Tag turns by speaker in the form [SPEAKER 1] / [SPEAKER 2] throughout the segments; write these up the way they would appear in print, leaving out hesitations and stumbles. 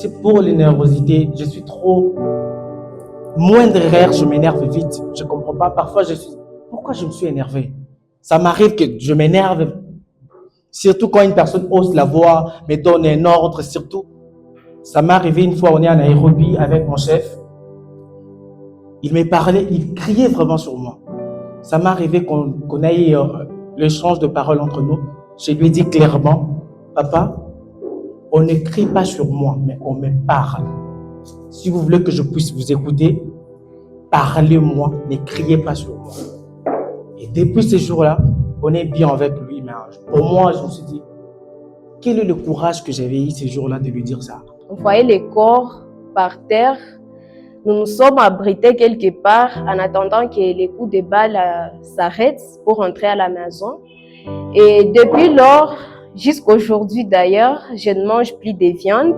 [SPEAKER 1] c'est pour les nervosités. Je suis trop moindre, je m'énerve vite. Je comprends pas. Parfois, pourquoi je me suis énervé? Ça m'arrive que je m'énerve, surtout quand une personne hausse la voix, me donne un ordre, surtout. Ça m'est arrivé une fois, on est en Nairobi avec mon chef. Il me parlait, il criait vraiment sur moi. Ça m'est arrivé qu'on ait l'échange de paroles entre nous. Je lui ai dit clairement, papa, on ne crie pas sur moi, mais on me parle. Si vous voulez que je puisse vous écouter, parlez-moi, ne criez pas sur moi. Et depuis ce jour-là, on est bien avec lui. Mais pour moi, je me suis dit, quel est le courage que j'avais eu ce jour-là de lui dire ça?
[SPEAKER 2] On voyait les corps par terre. Nous nous sommes abrités quelque part en attendant que les coups de balle s'arrêtent pour rentrer à la maison. Et depuis lors, jusqu'à aujourd'hui d'ailleurs, je ne mange plus de viande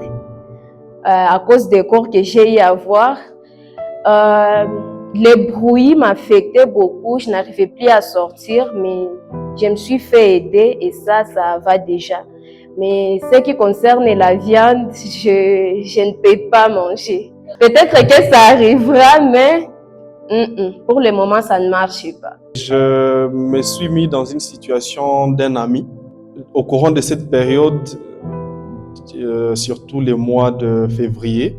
[SPEAKER 2] à cause des corps que j'ai eu à voir. Les bruits m'affectaient beaucoup, je n'arrivais plus à sortir, mais je me suis fait aider et ça va déjà. Mais ce qui concerne la viande, je ne peux pas manger. Peut-être que ça arrivera, mais pour le moment, ça ne marche pas.
[SPEAKER 3] Je me suis mis dans une situation d'un ami. Au courant de cette période, surtout les mois de février,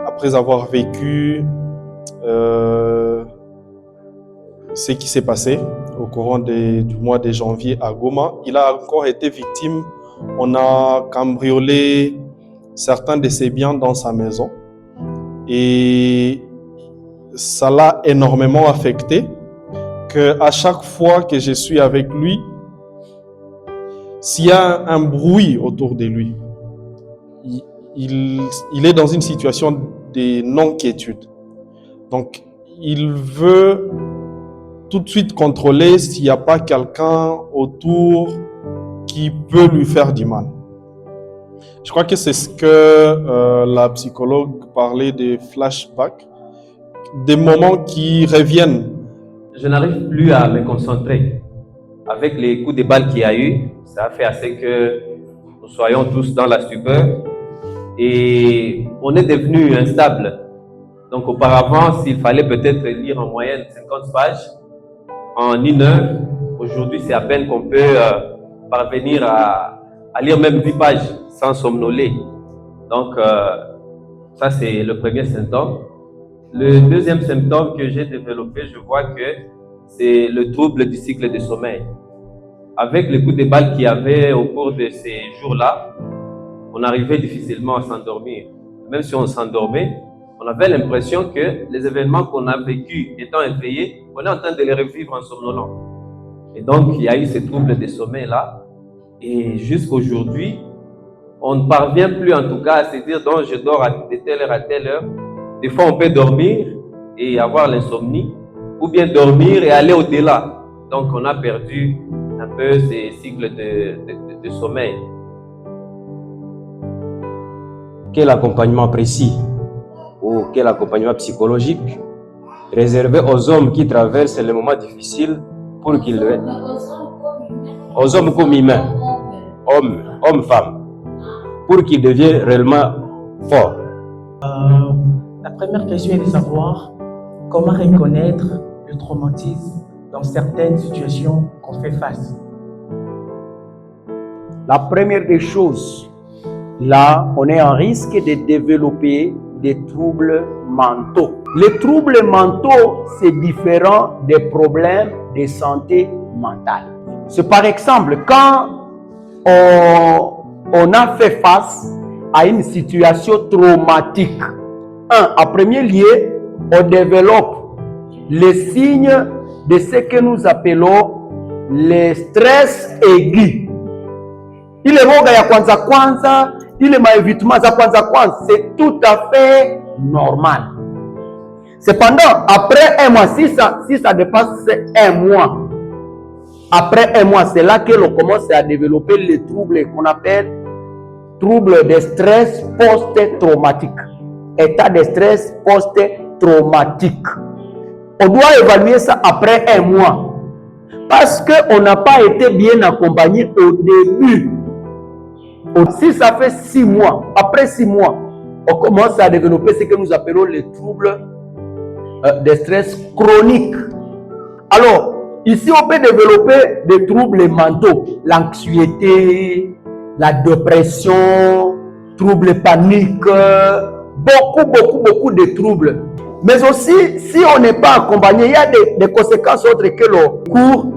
[SPEAKER 3] après avoir vécu ce qui s'est passé au courant du mois de janvier à Goma, il a encore été victime. On a cambriolé certains de ses biens dans sa maison et ça l'a énormément affecté. À chaque fois que je suis avec lui, s'il y a un bruit autour de lui, il est dans une situation de non-quiétude. Donc, il veut tout de suite contrôler s'il n'y a pas quelqu'un autour qui peut lui faire du mal. Je crois que c'est ce que la psychologue parlait des flashbacks, des moments qui reviennent.
[SPEAKER 4] Je n'arrive plus à me concentrer. Avec les coups de balle qu'il y a eu, ça a fait assez que nous soyons tous dans la stupeur et on est devenu instable. Donc auparavant, s'il fallait peut-être lire en moyenne 50 pages en 1 heure, aujourd'hui c'est à peine qu'on peut parvenir à lire même 10 pages sans somnoler. Donc ça c'est le premier symptôme. Le deuxième symptôme que j'ai développé, je vois que c'est le trouble du cycle de sommeil. Avec les coups de balle qu'il y avait au cours de ces jours-là, on arrivait difficilement à s'endormir. Même si on s'endormait, on avait l'impression que les événements qu'on a vécus étant éveillés, on est en train de les revivre en somnolant. Et donc, il y a eu ce trouble de sommeil-là. Et jusqu'aujourd'hui, on ne parvient plus en tout cas à se dire donc je dors de telle heure à telle heure. Des fois, on peut dormir et avoir l'insomnie, ou bien dormir et aller au-delà. Donc, on a perdu un peu ces cycles de sommeil.
[SPEAKER 5] Quel accompagnement précis ou quel accompagnement psychologique réservé aux hommes qui traversent les moments difficiles pour qu'ils... Aux hommes comme humains, hommes, femmes, pour qu'ils deviennent réellement forts.
[SPEAKER 1] La première question est de savoir comment reconnaître le traumatisme dans certaines situations qu'on fait face.
[SPEAKER 6] La première des choses, là, on est en risque de développer des troubles mentaux. Les troubles mentaux, c'est différent des problèmes de santé mentale. C'est par exemple quand on a fait face à une situation traumatique. En premier lieu, on développe les signes de ce que nous appelons le stress aigu. Ile woga ya kwanza, ile maevitement za kwanza, c'est tout à fait normal. Cependant, après un mois, si ça dépasse un mois, après un mois, c'est là que l'on commence à développer les troubles qu'on appelle troubles de stress post-traumatique. État de stress post-traumatique. On doit évaluer ça après un mois. Parce qu'on n'a pas été bien accompagné au début. Si ça fait 6 mois, après 6 mois, on commence à développer ce que nous appelons les troubles de stress chroniques. Alors, ici, on peut développer des troubles mentaux, l'anxiété, la dépression, troubles paniques, beaucoup de troubles. Mais aussi, si on n'est pas accompagné, il y a des conséquences autres que le cours,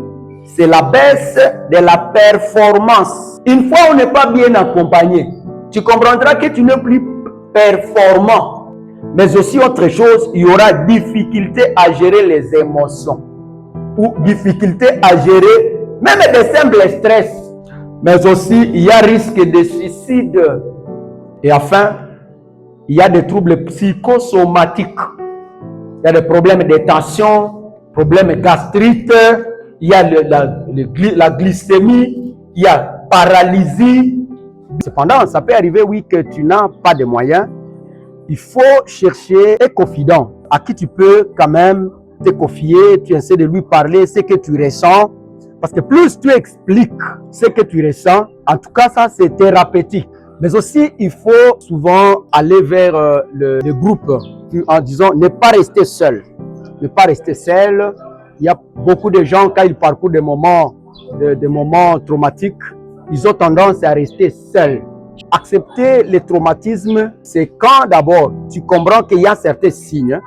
[SPEAKER 6] c'est la baisse de la performance. Une fois on n'est pas bien accompagné, tu comprendras que tu n'es plus performant. Mais aussi autre chose, il y aura difficulté à gérer les émotions ou difficulté à gérer même des simples stress. Mais aussi, il y a risque de suicide. Et enfin, il y a des troubles psychosomatiques. Il y a des problèmes de tension, problèmes gastriques, il y a la glycémie, il y a paralysie. Cependant, ça peut arriver, oui, que tu n'as pas de moyens. Il faut chercher un confident à qui tu peux quand même te confier, tu essaies de lui parler ce que tu ressens. Parce que plus tu expliques ce que tu ressens, en tout cas, ça c'est thérapeutique. Mais aussi, il faut souvent aller vers le groupe en disant ne pas rester seul. Ne pas rester seul. Il y a beaucoup de gens, quand ils parcourent des moments traumatiques, ils ont tendance à rester seuls. Accepter les traumatismes, c'est quand d'abord tu comprends qu'il y a certains signes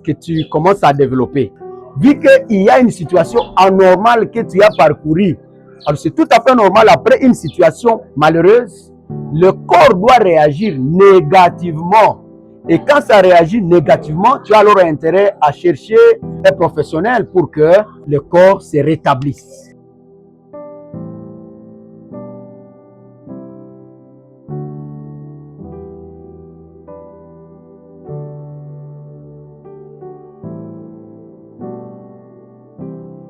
[SPEAKER 6] que tu commences à développer. Vu qu'il y a une situation anormale que tu as parcourue, alors c'est tout à fait normal après une situation malheureuse, le corps doit réagir négativement. Et quand ça réagit négativement, tu as alors intérêt à chercher un professionnel pour que le corps se rétablisse.